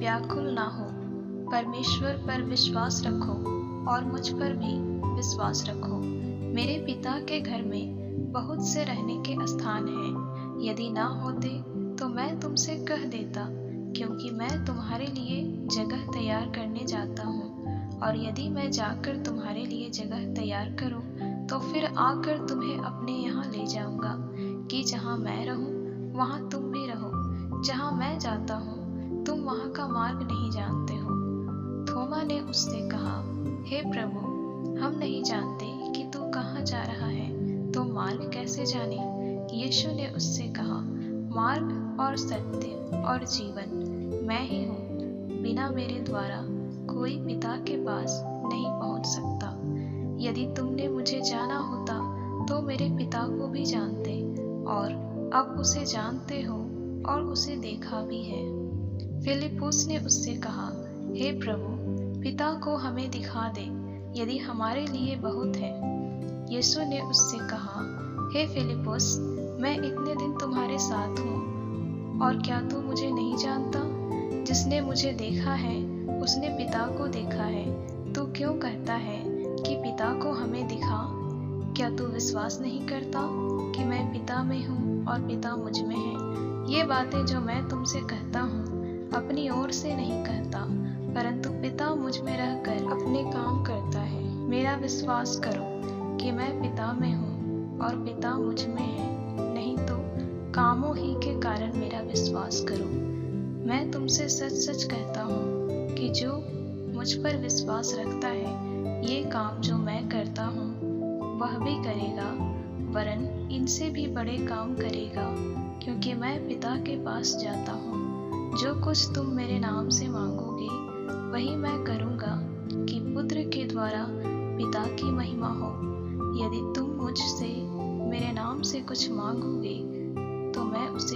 व्याकुल ना हो, परमेश्वर पर विश्वास रखो और मुझ पर भी विश्वास रखो। मेरे पिता के घर में बहुत से रहने के स्थान हैं। यदि ना होते तो मैं तुमसे कह देता, क्योंकि मैं तुम्हारे लिए जगह तैयार करने जाता हूँ। और यदि मैं जाकर तुम्हारे लिए जगह तैयार करूँ तो फिर आकर तुम्हें अपने यहाँ ले जाऊँगा, कि जहाँ मैं रहूँ वहाँ तुम भी रहो। जहाँ मैं जाता हूँ तुम वहाँ का मार्ग नहीं जानते हो। थोमा ने उससे कहा, हे प्रभु, हम नहीं जानते कि तू कहाँ जा रहा है, तो मार्ग कैसे जाने? यीशु ने उससे कहा, मार्ग और सत्य और जीवन मैं ही हूँ। बिना मेरे द्वारा कोई पिता के पास नहीं पहुँच सकता। यदि तुमने मुझे जाना होता तो मेरे पिता को भी जानते, और अब उसे जानते हो और उसे देखा भी है। फिलिप्पुस ने उससे कहा, हे प्रभु, पिता को हमें दिखा दे, यदि हमारे लिए बहुत है। यीशु ने उससे कहा, हे फिलिप्पुस, मैं इतने दिन तुम्हारे साथ हूँ और क्या तू मुझे नहीं जानता? जिसने मुझे देखा है उसने पिता को देखा है। तू क्यों कहता है कि पिता को हमें दिखा? क्या तू विश्वास नहीं करता कि मैं पिता में हूँ और पिता मुझ में है? ये बातें जो मैं तुमसे कहता हूँ अपनी ओर से नहीं कहता, परंतु पिता मुझ में रहकर अपने काम करता है। मेरा विश्वास करो कि मैं पिता में हूँ और पिता मुझ में है, नहीं तो कामों ही के कारण मेरा विश्वास करो। मैं तुमसे सच सच कहता हूँ कि जो मुझ पर विश्वास रखता है, ये काम जो मैं करता हूँ वह भी करेगा, वरन इनसे भी बड़े काम करेगा, क्योंकि मैं पिता के पास जाता हूँ। जो कुछ तुम मेरे नाम से मांगोगे वही मैं करूँगा, कि पुत्र के द्वारा पिता की महिमा हो। यदि तुम मुझसे मेरे नाम से कुछ मांगोगे तो मैं उसे